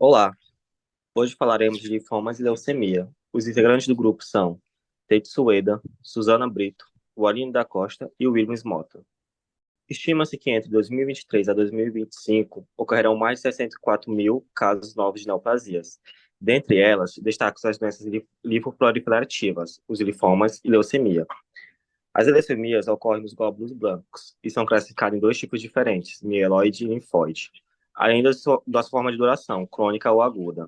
Olá, hoje falaremos de linfomas e leucemia. Os integrantes do grupo são Tetsu Ueda, Susana Brito, o Aline da Costa e o Williams Mota. Estima-se que entre 2023 a 2025 ocorrerão mais de 64 mil casos novos de neoplasias. Dentre elas, destacam-se as doenças linfoproliferativas, os linfomas e leucemia. As leucemias ocorrem nos glóbulos brancos e são classificadas em dois tipos diferentes, mieloide e linfóide, além das formas de duração, crônica ou aguda.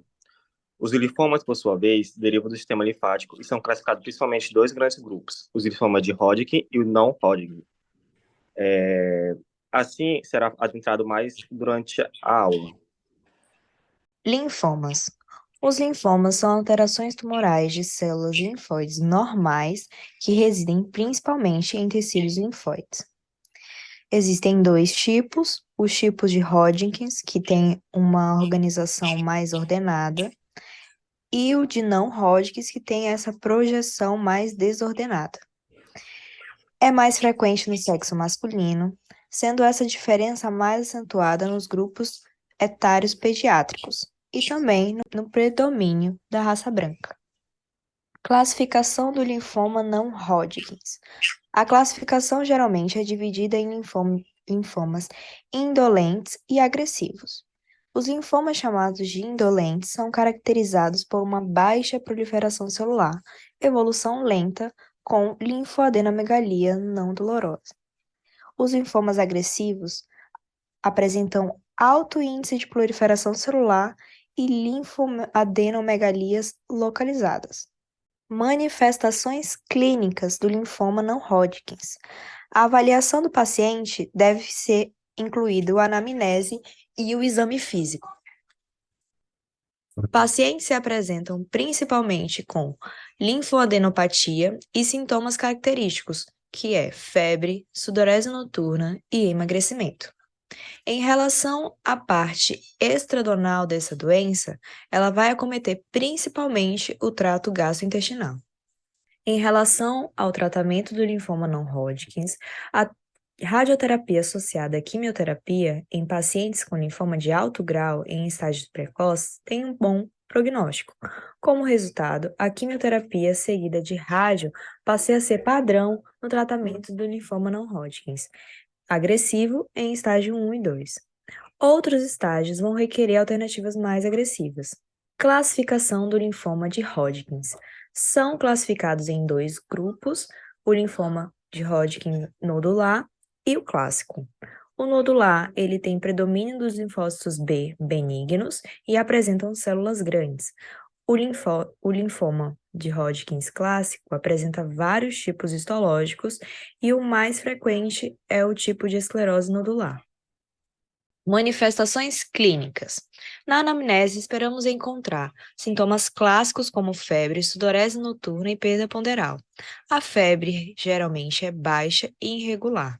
Os linfomas, por sua vez, derivam do sistema linfático e são classificados principalmente em dois grandes grupos, os linfomas de Hodgkin e o não Hodgkin. Assim, será adentrado mais durante a aula. Linfomas. Os linfomas são alterações tumorais de células linfóides normais que residem principalmente em tecidos linfóides. Existem dois tipos: os tipos de Hodgkins, que têm uma organização mais ordenada, e o de não Hodgkins, que tem essa projeção mais desordenada. É mais frequente no sexo masculino, sendo essa diferença mais acentuada nos grupos etários pediátricos e também no predomínio da raça branca. Classificação do linfoma não Hodgkins. A classificação geralmente é dividida em linfomas indolentes e agressivos. Os linfomas chamados de indolentes são caracterizados por uma baixa proliferação celular, evolução lenta, com linfoadenomegalia não dolorosa. Os linfomas agressivos apresentam alto índice de proliferação celular e linfoadenomegalias localizadas. Manifestações clínicas do linfoma não Hodgkins. A avaliação do paciente deve ser incluído a anamnese e o exame físico. Pacientes se apresentam principalmente com linfoadenopatia e sintomas característicos, que é febre, sudorese noturna e emagrecimento. Em relação à parte extradural dessa doença, ela vai acometer principalmente o trato gastrointestinal. Em relação ao tratamento do linfoma não Hodgkins, a radioterapia associada à quimioterapia em pacientes com linfoma de alto grau em estágios precoces tem um bom prognóstico. Como resultado, a quimioterapia seguida de rádio passa a ser padrão no tratamento do linfoma não Hodgkins, agressivo em estágio 1 e 2. Outros estágios vão requerer alternativas mais agressivas. Classificação do linfoma de Hodgkins. São classificados em dois grupos, o linfoma de Hodgkin nodular e o clássico. O nodular, ele tem predomínio dos linfócitos B benignos e apresentam células grandes. O linfoma de Hodgkins clássico apresenta vários tipos histológicos e o mais frequente é o tipo de esclerose nodular. Manifestações clínicas. Na anamnese, esperamos encontrar sintomas clássicos como febre, sudorese noturna e perda ponderal. A febre geralmente é baixa e irregular.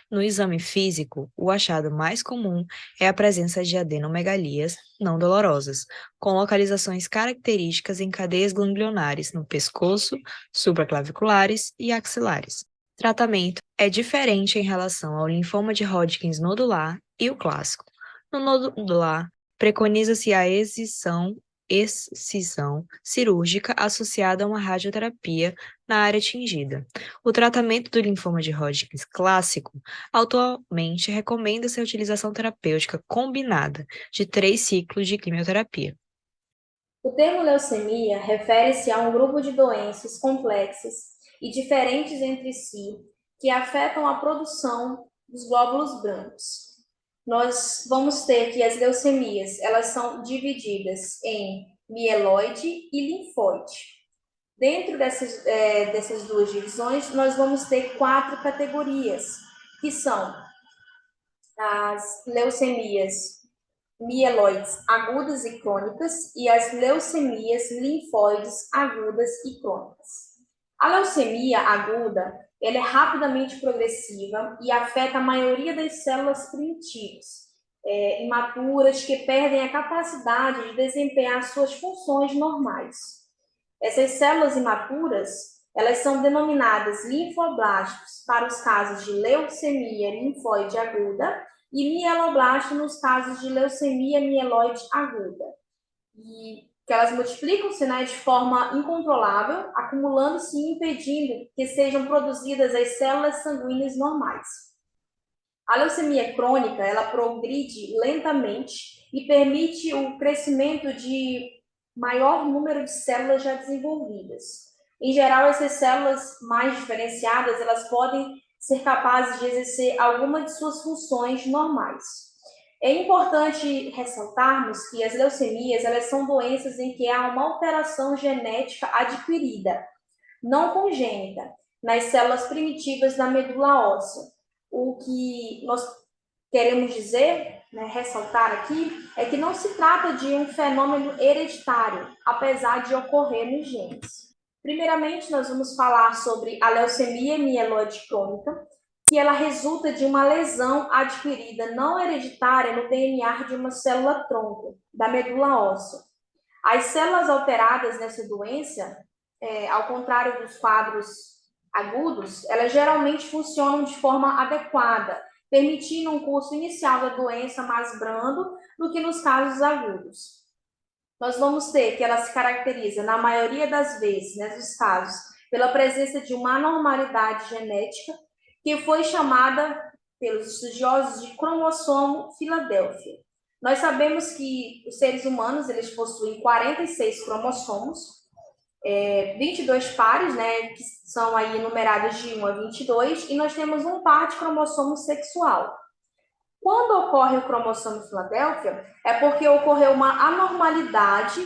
No exame físico, o achado mais comum é a presença de adenomegalias não dolorosas, com localizações características em cadeias ganglionares no pescoço, supraclaviculares e axilares. Tratamento é diferente em relação ao linfoma de Hodgkins nodular e o clássico. No nodular, preconiza-se a excisão cirúrgica associada a uma radioterapia na área atingida. O tratamento do linfoma de Hodgkins clássico atualmente recomenda-se a utilização terapêutica combinada de 3 ciclos de quimioterapia. O termo leucemia refere-se a um grupo de doenças complexas e diferentes entre si que afetam a produção dos glóbulos brancos. Nós vamos ter que as leucemias, elas são divididas em mieloide e linfóide. Dentro dessas duas divisões, nós vamos ter 4 categorias, que são as leucemias mieloides agudas e crônicas e as leucemias linfóides agudas e crônicas. A leucemia aguda, ela é rapidamente progressiva e afeta a maioria das células primitivas, imaturas, que perdem a capacidade de desempenhar suas funções normais. Essas células imaturas, elas são denominadas linfoblastos para os casos de leucemia linfóide aguda e mieloblasto nos casos de leucemia mieloide aguda. e que elas multiplicam-se, né, de forma incontrolável, acumulando-se e impedindo que sejam produzidas as células sanguíneas normais. A leucemia crônica, ela progride lentamente e permite o crescimento de maior número de células já desenvolvidas. Em geral, essas células mais diferenciadas, elas podem ser capazes de exercer alguma de suas funções normais. É importante ressaltarmos que as leucemias, elas são doenças em que há uma alteração genética adquirida, não congênita, nas células primitivas da medula óssea. O que nós queremos dizer, né, ressaltar aqui, é que não se trata de um fenômeno hereditário, apesar de ocorrer nos genes. Primeiramente, nós vamos falar sobre a leucemia mieloide crônica, que ela resulta de uma lesão adquirida não hereditária no DNA de uma célula-tronco da medula óssea. As células alteradas nessa doença, ao contrário dos quadros agudos, elas geralmente funcionam de forma adequada, permitindo um curso inicial da doença mais brando do que nos casos agudos. Nós vamos ter que ela se caracteriza, na maioria das vezes, nesses casos, pela presença de uma anormalidade genética, que foi chamada pelos estudiosos de cromossomo Filadélfia. Nós sabemos que os seres humanos, eles possuem 46 cromossomos, 22 pares, né, que são aí numerados de 1 a 22, e nós temos um par de cromossomo sexual. Quando ocorre o cromossomo Filadélfia, é porque ocorreu uma anormalidade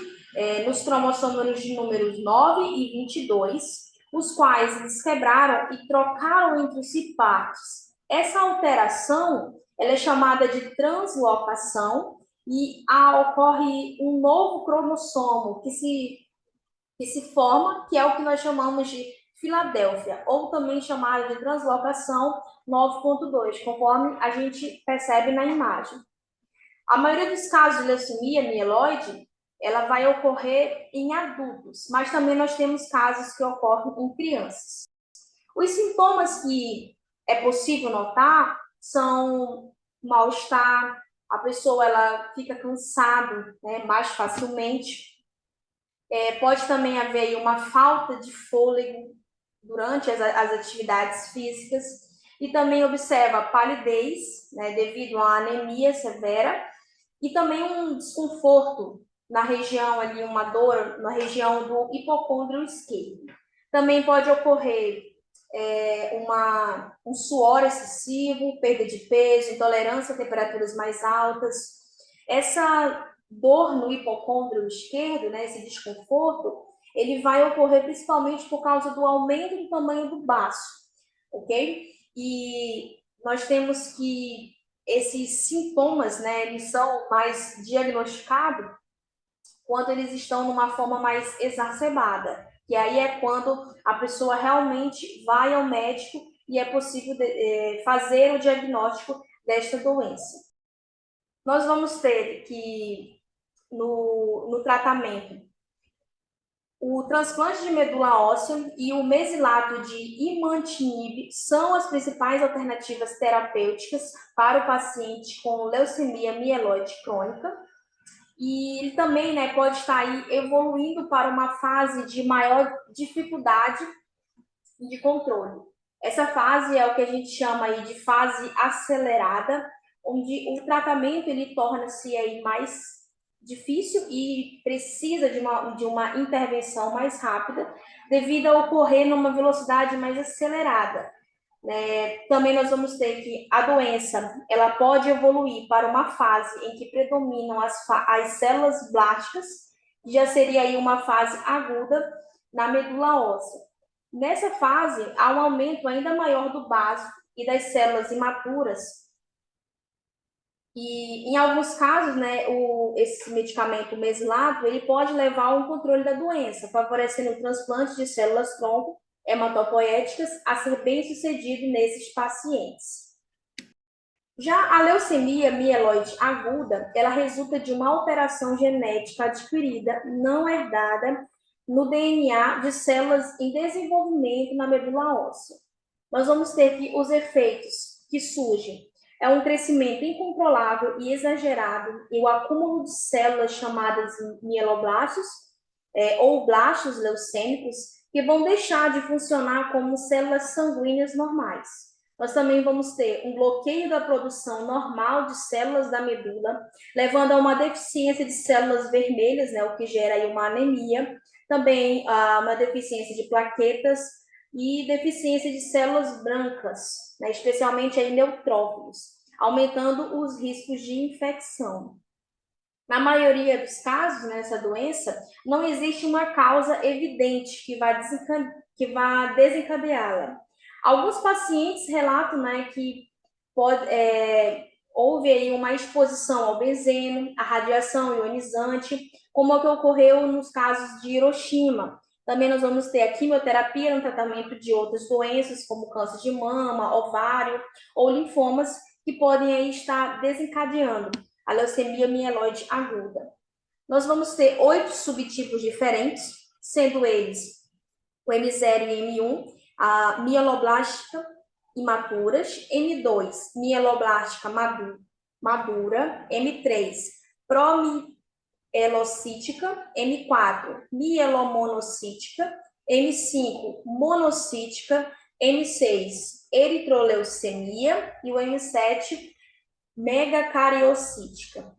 nos cromossomos de números 9 e 22, os quais eles quebraram e trocaram entre si partes. Essa alteração, ela é chamada de translocação e ocorre um novo cromossomo que se forma, que é o que nós chamamos de Filadélfia, ou também chamado de translocação 9.2, conforme a gente percebe na imagem. A maioria dos casos de leucemia mieloide, ela vai ocorrer em adultos, mas também nós temos casos que ocorrem em crianças. Os sintomas que é possível notar são mal-estar, a pessoa ela fica cansada, né, mais facilmente. Pode também haver uma falta de fôlego durante as atividades físicas e também observa palidez, né, devido à anemia severa e também um desconforto na região ali, uma dor na região do hipocôndrio esquerdo. Também pode ocorrer um suor excessivo, perda de peso, intolerância a temperaturas mais altas. Essa dor no hipocôndrio esquerdo, né, esse desconforto, ele vai ocorrer principalmente por causa do aumento do tamanho do baço, ok? E nós temos que esses sintomas, né, eles são mais diagnosticados quando eles estão numa forma mais exacerbada, que aí é quando a pessoa realmente vai ao médico e é possível fazer o diagnóstico desta doença. Nós vamos ter que, no tratamento, o transplante de medula óssea e o mesilato de imatinib são as principais alternativas terapêuticas para o paciente com leucemia mieloide crônica. E ele também, né, pode estar aí evoluindo para uma fase de maior dificuldade de controle. Essa fase é o que a gente chama aí de fase acelerada, onde o tratamento ele torna-se aí mais difícil e precisa de uma intervenção mais rápida, devido a ocorrer numa velocidade mais acelerada. Também nós vamos ter que a doença ela pode evoluir para uma fase em que predominam as células blásticas, que já seria aí uma fase aguda na medula óssea. Nessa fase, há um aumento ainda maior do básico e das células imaturas. E, em alguns casos, né, esse medicamento mesilato, ele pode levar a um controle da doença, favorecendo o transplante de células-tronco hematopoéticas a ser bem sucedido nesses pacientes. Já a leucemia mieloide aguda, ela resulta de uma alteração genética adquirida, não herdada, no DNA de células em desenvolvimento na medula óssea. Nós vamos ter que os efeitos que surgem é um crescimento incontrolável e exagerado e o acúmulo de células chamadas mieloblastos ou blastos leucêmicos que vão deixar de funcionar como células sanguíneas normais. Nós também vamos ter um bloqueio da produção normal de células da medula, levando a uma deficiência de células vermelhas, né, o que gera aí uma anemia, também uma deficiência de plaquetas e deficiência de células brancas, né, especialmente aí neutrófilos, aumentando os riscos de infecção. Na maioria dos casos, nessa doença, não existe uma causa evidente que vá desencadeá-la. Alguns pacientes relatam, né, que houve aí uma exposição ao benzeno, à radiação ionizante, como o que ocorreu nos casos de Hiroshima. Também nós vamos ter a quimioterapia no tratamento de outras doenças, como câncer de mama, ovário ou linfomas, que podem aí estar desencadeando a leucemia mieloide aguda. Nós vamos ter 8 subtipos diferentes, sendo eles o M0 e M1, a mieloblástica imaturas, M2, mieloblástica madura, M3, promielocítica, M4, mielomonocítica, M5, monocítica, M6, eritroleucemia e o M7, megacariocítica.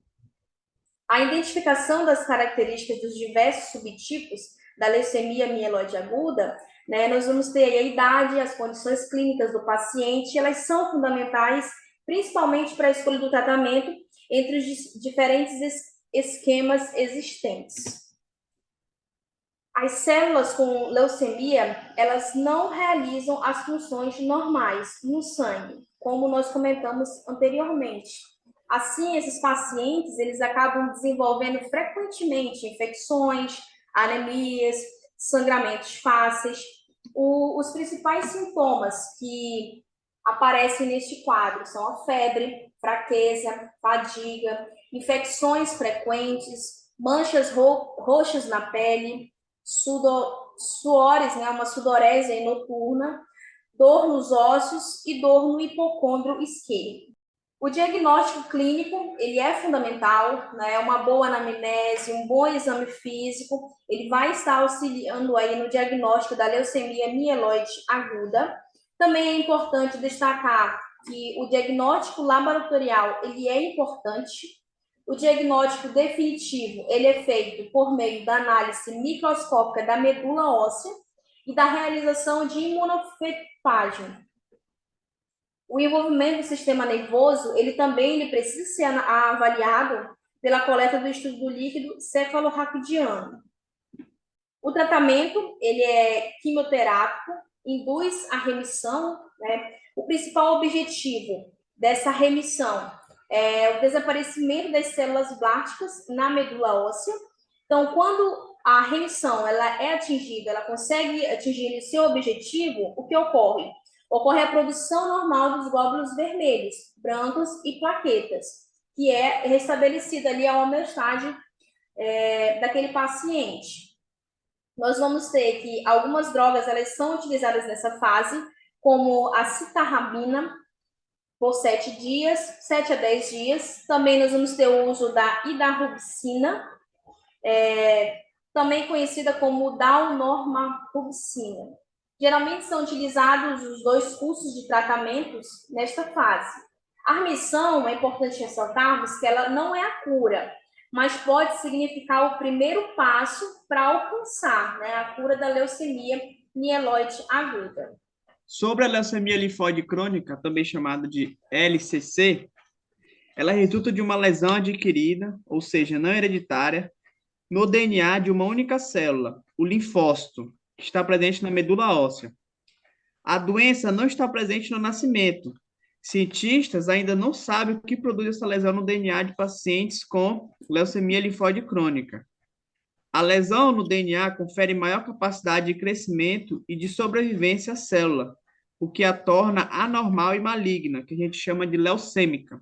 A identificação das características dos diversos subtipos da leucemia mieloide aguda, né, nós vamos ter a idade, as condições clínicas do paciente, elas são fundamentais, principalmente para a escolha do tratamento entre os diferentes esquemas existentes. As células com leucemia, elas não realizam as funções normais no sangue, como nós comentamos anteriormente. Assim, esses pacientes, eles acabam desenvolvendo frequentemente infecções, anemias, sangramentos fáceis. Os principais sintomas que aparecem neste quadro são a febre, fraqueza, fadiga, infecções frequentes, manchas roxas na pele, suores, né, uma sudorese noturna, dor nos ossos e dor no hipocôndrio esquerdo. O diagnóstico clínico, ele é fundamental, né? Uma boa anamnese, um bom exame físico, ele vai estar auxiliando aí no diagnóstico da leucemia mieloide aguda. Também é importante destacar que o diagnóstico laboratorial, ele é importante. O diagnóstico definitivo, ele é feito por meio da análise microscópica da medula óssea e da realização de imunofetopagem. O envolvimento do sistema nervoso, ele precisa ser avaliado pela coleta do estudo do líquido cefalorraquidiano. O tratamento, ele é quimioterápico, induz a remissão, né? O principal objetivo dessa remissão é o desaparecimento das células blásticas na medula óssea. Então, quando a remissão ela é atingida, ela consegue atingir o seu objetivo, o que ocorre? Ocorre a produção normal dos glóbulos vermelhos, brancos e plaquetas, que é restabelecida ali a homeostase daquele paciente. Nós vamos ter que algumas drogas elas são utilizadas nessa fase, como a citarabina, por 7 dias, 7 a 10 dias. Também nós vamos ter o uso da idarubicina, também conhecida como daunormabicina. Geralmente são utilizados os 2 cursos de tratamentos nesta fase. A remissão, é importante ressaltarmos que ela não é a cura, mas pode significar o primeiro passo para alcançar, né, a cura da leucemia mieloide aguda. Sobre a leucemia linfóide crônica, também chamada de LCC, ela resulta de uma lesão adquirida, ou seja, não hereditária, no DNA de uma única célula, o linfócito, que está presente na medula óssea. A doença não está presente no nascimento. Cientistas ainda não sabem o que produz essa lesão no DNA de pacientes com leucemia linfóide crônica. A lesão no DNA confere maior capacidade de crescimento e de sobrevivência à célula, o que a torna anormal e maligna, que a gente chama de leucêmica.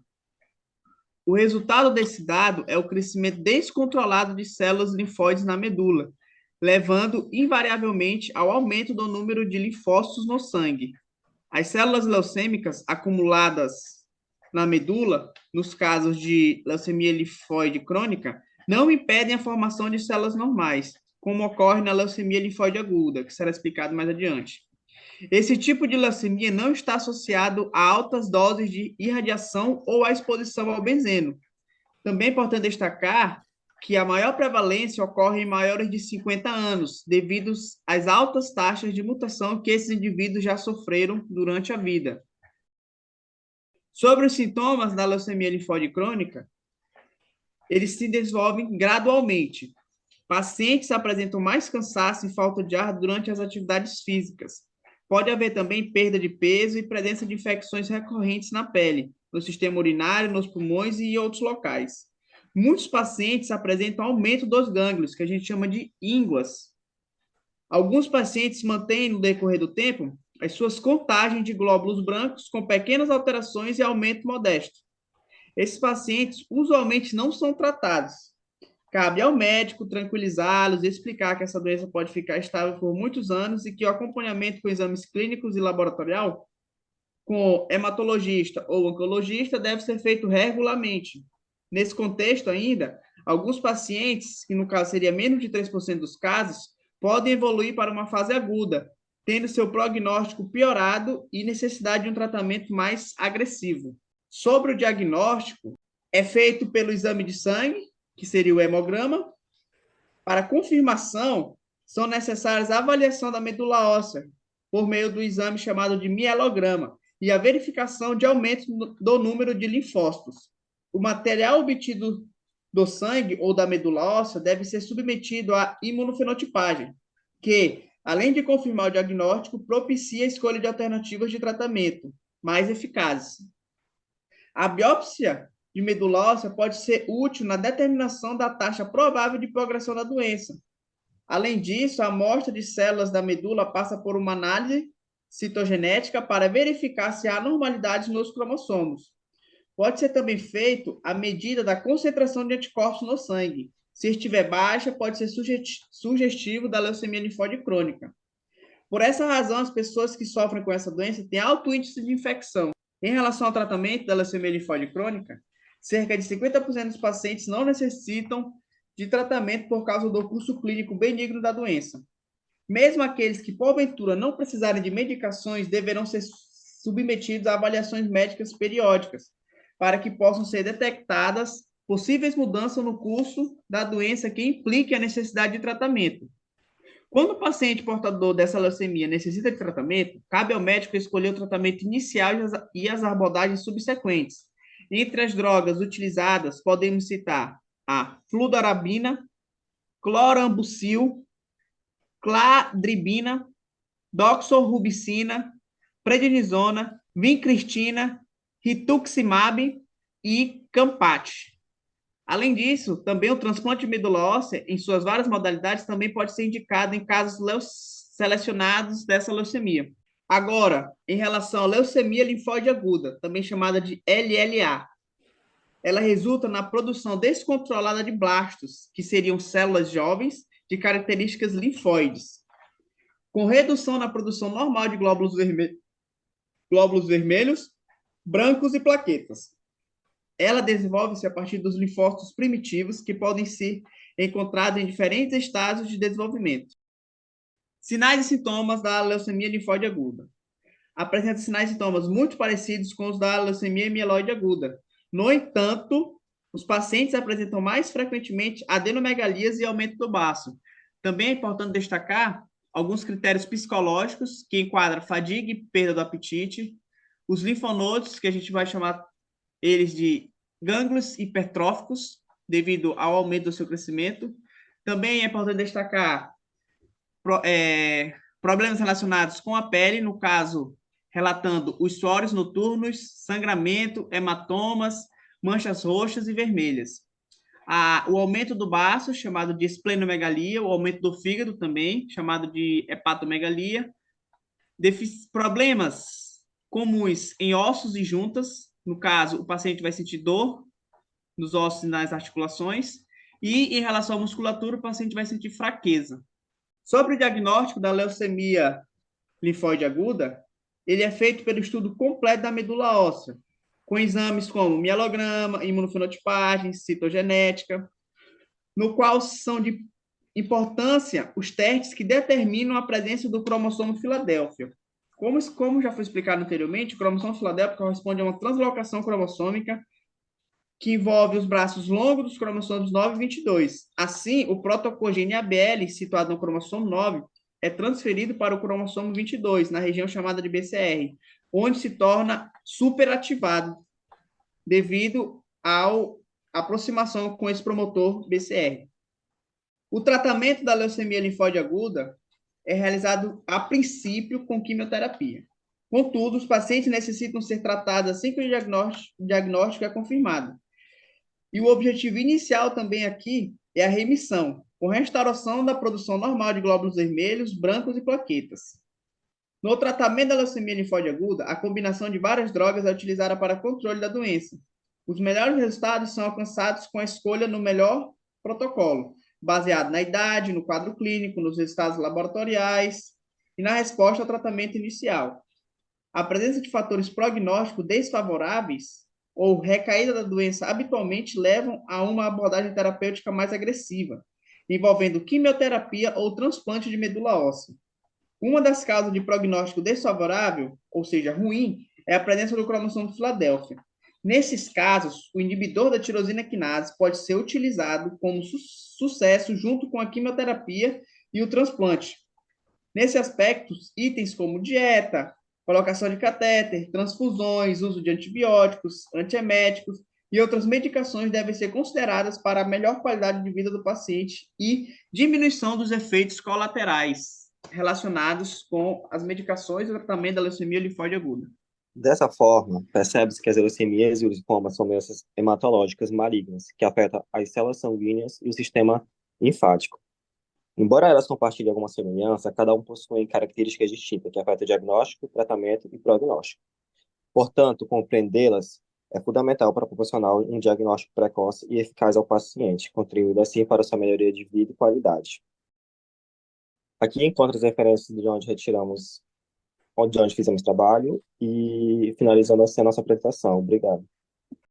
O resultado desse dado é o crescimento descontrolado de células linfóides na medula, levando invariavelmente ao aumento do número de linfócitos no sangue. As células leucêmicas acumuladas na medula, nos casos de leucemia linfóide crônica, não impedem a formação de células normais, como ocorre na leucemia linfóide aguda, que será explicado mais adiante. Esse tipo de leucemia não está associado a altas doses de irradiação ou à exposição ao benzeno. Também é importante destacar que a maior prevalência ocorre em maiores de 50 anos, devido às altas taxas de mutação que esses indivíduos já sofreram durante a vida. Sobre os sintomas da leucemia linfóide crônica, eles se desenvolvem gradualmente. Pacientes apresentam mais cansaço e falta de ar durante as atividades físicas. Pode haver também perda de peso e presença de infecções recorrentes na pele, no sistema urinário, nos pulmões e em outros locais. Muitos pacientes apresentam aumento dos gânglios, que a gente chama de ínguas. Alguns pacientes mantêm, no decorrer do tempo, as suas contagens de glóbulos brancos com pequenas alterações e aumento modesto. Esses pacientes usualmente não são tratados. Cabe ao médico tranquilizá-los e explicar que essa doença pode ficar estável por muitos anos e que o acompanhamento com exames clínicos e laboratorial com hematologista ou oncologista deve ser feito regularmente. Nesse contexto ainda, alguns pacientes, que no caso seria menos de 3% dos casos, podem evoluir para uma fase aguda, tendo seu prognóstico piorado e necessidade de um tratamento mais agressivo. Sobre o diagnóstico, é feito pelo exame de sangue, que seria o hemograma. Para confirmação, são necessárias a avaliação da medula óssea, por meio do exame chamado de mielograma, e a verificação de aumento do número de linfócitos. O material obtido do sangue ou da medula óssea deve ser submetido à imunofenotipagem, que, além de confirmar o diagnóstico, propicia a escolha de alternativas de tratamento mais eficazes. A biópsia de medula óssea pode ser útil na determinação da taxa provável de progressão da doença. Além disso, a amostra de células da medula passa por uma análise citogenética para verificar se há anormalidades nos cromossomos. Pode ser também feito a medida da concentração de anticorpos no sangue. Se estiver baixa, pode ser sugestivo da leucemia linfóide crônica. Por essa razão, as pessoas que sofrem com essa doença têm alto índice de infecção. Em relação ao tratamento da leucemia linfóide crônica, cerca de 50% dos pacientes não necessitam de tratamento por causa do curso clínico benigno da doença. Mesmo aqueles que, porventura, não precisarem de medicações, deverão ser submetidos a avaliações médicas periódicas, para que possam ser detectadas possíveis mudanças no curso da doença que impliquem a necessidade de tratamento. Quando o paciente portador dessa leucemia necessita de tratamento, cabe ao médico escolher o tratamento inicial e as abordagens subsequentes. Entre as drogas utilizadas, podemos citar a fludarabina, clorambucil, cladribina, doxorubicina, prednisona, vincristina, rituximab e Campate. Além disso, também o transplante de medula óssea, em suas várias modalidades, também pode ser indicado em casos selecionados dessa leucemia. Agora, em relação à leucemia linfóide aguda, também chamada de LLA, ela resulta na produção descontrolada de blastos, que seriam células jovens de características linfóides, com redução na produção normal de glóbulos vermelhos, brancos e plaquetas. Ela desenvolve-se a partir dos linfócitos primitivos, que podem ser encontrados em diferentes estágios de desenvolvimento. Sinais e sintomas da leucemia linfóide aguda. Apresenta sinais e sintomas muito parecidos com os da leucemia mieloide aguda. No entanto, os pacientes apresentam mais frequentemente adenomegalias e aumento do baço. Também é importante destacar alguns critérios psicológicos que enquadram fadiga e perda do apetite, os linfonodos, que a gente vai chamar eles de gânglios hipertróficos, devido ao aumento do seu crescimento. Também é importante destacar problemas relacionados com a pele, no caso, relatando os suores noturnos, sangramento, hematomas, manchas roxas e vermelhas. O aumento do baço, chamado de esplenomegalia, o aumento do fígado também, chamado de hepatomegalia. Problemas comuns em ossos e juntas, no caso, o paciente vai sentir dor nos ossos e nas articulações, e em relação à musculatura, o paciente vai sentir fraqueza. Sobre o diagnóstico da leucemia linfóide aguda, ele é feito pelo estudo completo da medula óssea, com exames como mielograma, imunofenotipagem, citogenética, no qual são de importância os testes que determinam a presença do cromossomo Filadélfia. Como já foi explicado anteriormente, o cromossomo Filadélfia corresponde a uma translocação cromossômica que envolve os braços longos dos cromossomos 9 e 22. Assim, o protocogene ABL, situado no cromossomo 9, é transferido para o cromossomo 22, na região chamada de BCR, onde se torna superativado devido à aproximação com esse promotor BCR. O tratamento da leucemia linfóide aguda é realizado, a princípio, com quimioterapia. Contudo, os pacientes necessitam ser tratados assim que o diagnóstico é confirmado. E o objetivo inicial também aqui é a remissão, com restauração da produção normal de glóbulos vermelhos, brancos e plaquetas. No tratamento da leucemia linfóide aguda, a combinação de várias drogas é utilizada para controle da doença. Os melhores resultados são alcançados com a escolha no melhor protocolo, baseado na idade, no quadro clínico, nos resultados laboratoriais e na resposta ao tratamento inicial. A presença de fatores prognósticos desfavoráveis ou recaída da doença habitualmente levam a uma abordagem terapêutica mais agressiva, envolvendo quimioterapia ou transplante de medula óssea. Uma das causas de prognóstico desfavorável, ou seja, ruim, é a presença do cromossomo Filadélfia. Nesses casos, o inibidor da tirosina quinase pode ser utilizado como sucesso junto com a quimioterapia e o transplante. Nesse aspecto, itens como dieta, colocação de catéter, transfusões, uso de antibióticos, antieméticos e outras medicações devem ser consideradas para a melhor qualidade de vida do paciente e diminuição dos efeitos colaterais relacionados com as medicações e o tratamento da leucemia linfóide aguda. Dessa forma, percebe-se que as leucemias e os linfomas são doenças hematológicas malignas, que afetam as células sanguíneas e o sistema linfático. Embora elas compartilhem alguma semelhança, cada um possui características distintas que afetam o diagnóstico, tratamento e prognóstico. Portanto, compreendê-las é fundamental para proporcionar um diagnóstico precoce e eficaz ao paciente, contribuindo assim para sua melhoria de vida e qualidade. Aqui encontra as referências de onde retiramos, de onde fizemos trabalho e finalizando assim a nossa apresentação. Obrigado.